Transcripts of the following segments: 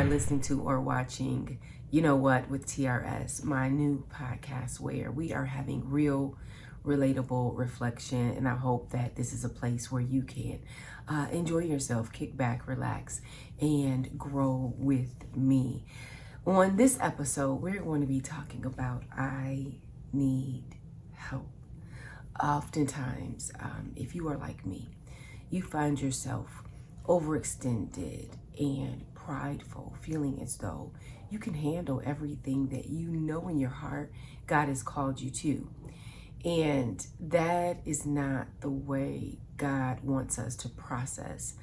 Listening to or watching You Know What with TRS, my new podcast where we are having real, relatable reflection, and I hope that this is a place where you can enjoy yourself, kick back, relax, and grow with me. On this episode, we're going to be talking about I need help. Oftentimes, if you are like me, you find yourself overextended and prideful, feeling as though you can handle everything that you know in your heart God has called you to. And that is not the way God wants us to process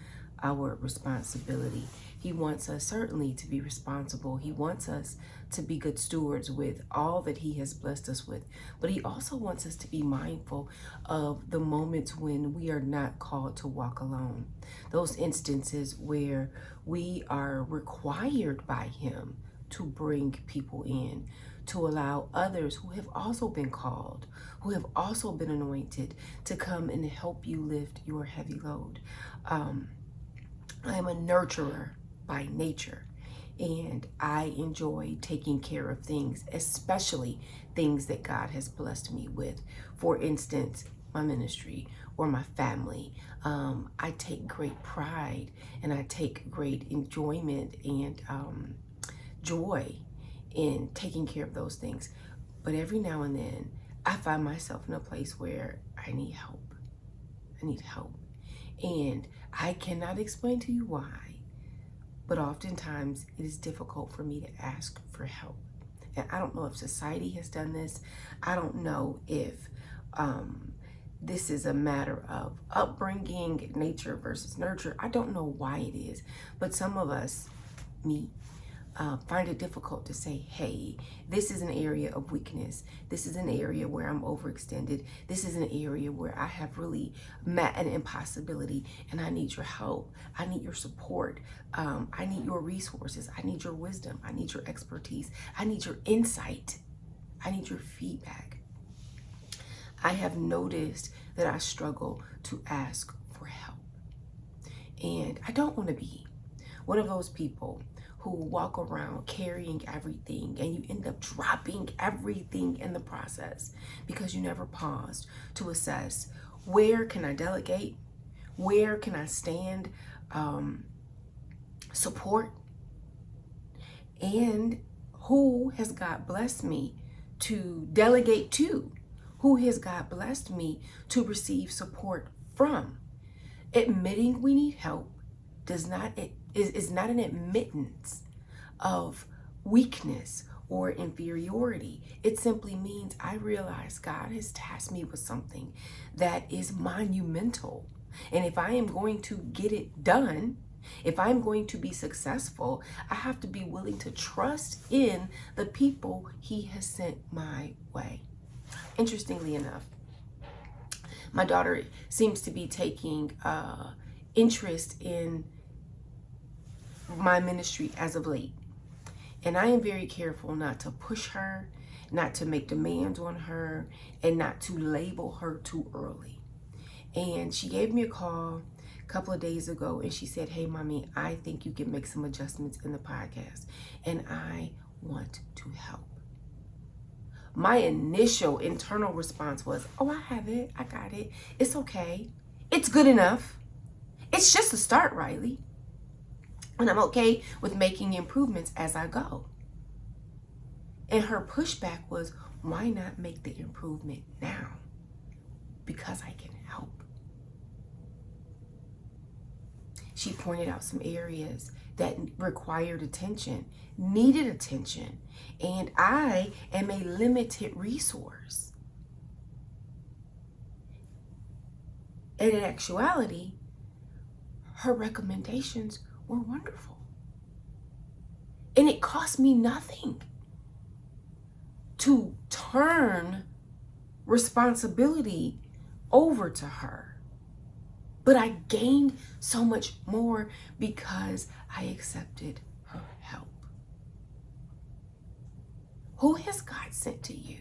our responsibility. He wants us certainly to be responsible. He wants us to be good stewards with all that He has blessed us with. But He also wants us to be mindful of the moments when we are not called to walk alone. Those instances where we are required by Him to bring people in, to allow others who have also been called, who have also been anointed, to come and help you lift your heavy load. I am a nurturer by nature, and I enjoy taking care of things, especially things that God has blessed me with. For instance, my ministry or my family. I take great pride and I take great enjoyment and joy in taking care of those things. But every now and then, I find myself in a place where I need help. I need help. And I cannot explain to you why, but oftentimes it is difficult for me to ask for help. And I don't know if society has done this. I don't know if this is a matter of upbringing, nature versus nurture. I don't know why it is, but some of us, me, find it difficult to say, hey, this is an area of weakness. This is an area where I'm overextended. This is an area where I have really met an impossibility and I need your help. I need your support. I need your resources. I need your wisdom. I need your expertise. I need your insight. I need your feedback. I have noticed that I struggle to ask for help. And I don't want to be one of those people who walk around carrying everything and you end up dropping everything in the process because you never paused to assess, where can I delegate? Where can I stand support? And who has God blessed me to delegate to? Who has God blessed me to receive support from? Admitting we need help is not an admittance of weakness or inferiority. It simply means I realize God has tasked me with something that is monumental. And if I am going to get it done, if I'm going to be successful, I have to be willing to trust in the people He has sent my way. Interestingly enough, my daughter seems to be taking interest in my ministry as of late. And I am very careful not to push her, not to make demands on her, and not to label her too early. And she gave me a call a couple of days ago and she said, hey, mommy, I think you can make some adjustments in the podcast and I want to help. My initial internal response was, oh, I have it. I got it. It's okay. It's good enough. It's just a start, Riley. And I'm okay with making improvements as I go. And her pushback was, why not make the improvement now? Because I can help. She pointed out some areas that required attention, needed attention, and I am a limited resource. And in actuality, her recommendations were wonderful. And it cost me nothing to turn responsibility over to her. But I gained so much more because I accepted her help. Who has God sent to you?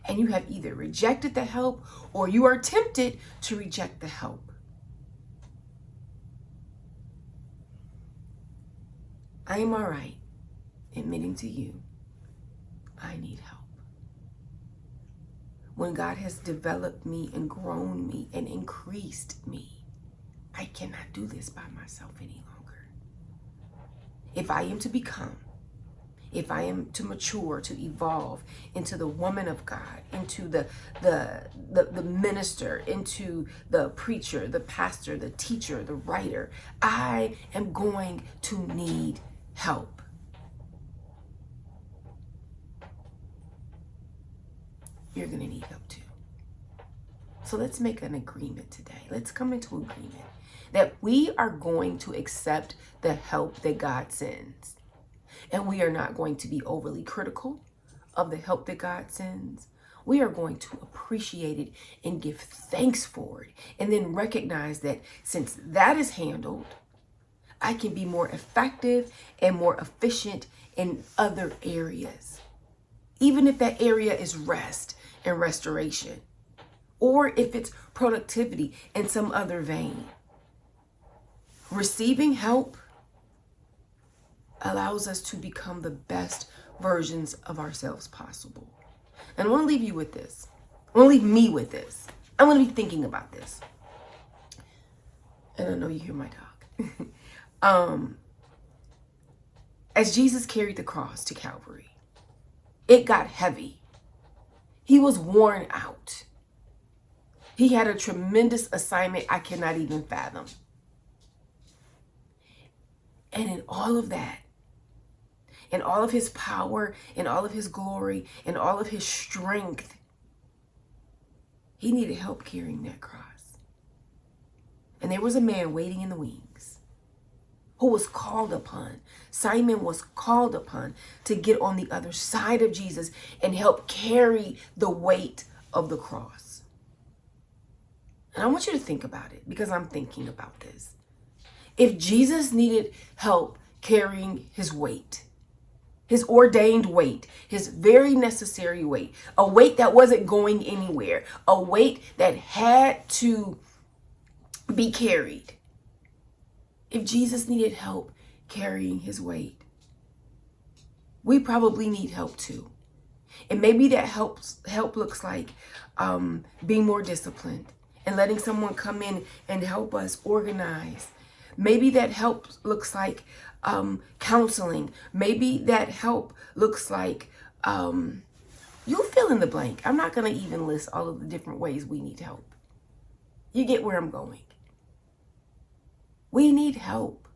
And you have either rejected the help or you are tempted to reject the help. I am all right admitting to you, I need help. When God has developed me and grown me and increased me, I cannot do this by myself any longer. If I am to become, if I am to mature, to evolve into the woman of God, into the minister, into the preacher, the pastor, the teacher, the writer, I am going to need help. You're going to need help too. So let's make an agreement today. Let's come into agreement that we are going to accept the help that God sends. And we are not going to be overly critical of the help that God sends. We are going to appreciate it and give thanks for it. And then recognize that since that is handled, I can be more effective and more efficient in other areas. Even if that area is rest and restoration, or if it's productivity in some other vein. Receiving help allows us to become the best versions of ourselves possible. And I want to leave you with this. I want to leave me with this. I'm going to be thinking about this. And I know you hear my talk. As Jesus carried the cross to Calvary, it got heavy. He was worn out. He had a tremendous assignment I cannot even fathom. And in all of that, in all of his power, in all of his glory, in all of his strength, he needed help carrying that cross. And there was a man waiting in the wings who was called upon. Simon was called upon to get on the other side of Jesus and help carry the weight of the cross. And I want you to think about it, because I'm thinking about this. If Jesus needed help carrying his weight, his ordained weight, his very necessary weight, a weight that wasn't going anywhere, a weight that had to be carried. If Jesus needed help carrying his weight, we probably need help too. And maybe that help looks like being more disciplined and letting someone come in and help us organize. Maybe that help looks like counseling. Maybe that help looks like, you fill in the blank. I'm not going to even list all of the different ways we need help. You get where I'm going. We need help.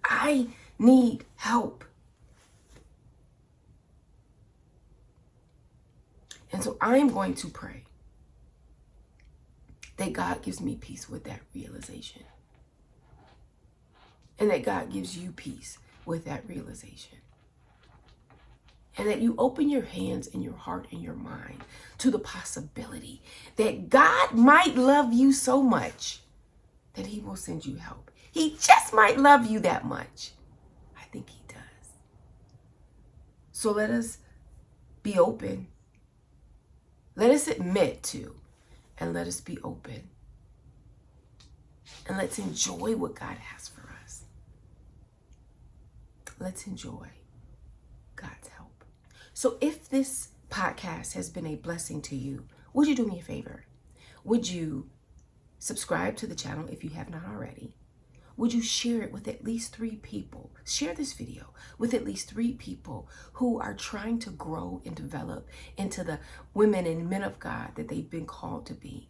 I need help. And so I'm going to pray that God gives me peace with that realization. And that God gives you peace with that realization. And that you open your hands and your heart and your mind to the possibility that God might love you so much that he will send you help. He just might love you that much. I think he does. So let us be open. Let us admit to, and let us be open. And let's enjoy what God has for us. Let's enjoy God's help. So if this podcast has been a blessing to you, would you do me a favor? Would you subscribe to the channel if you have not already? Would you share it with at least 3 people? Share this video with at least 3 people who are trying to grow and develop into the women and men of God that they've been called to be.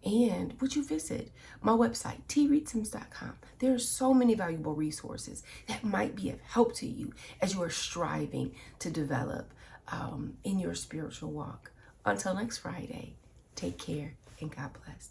And would you visit my website, treatsims.com? There are so many valuable resources that might be of help to you as you are striving to develop in your spiritual walk. Until next Friday, take care and God bless.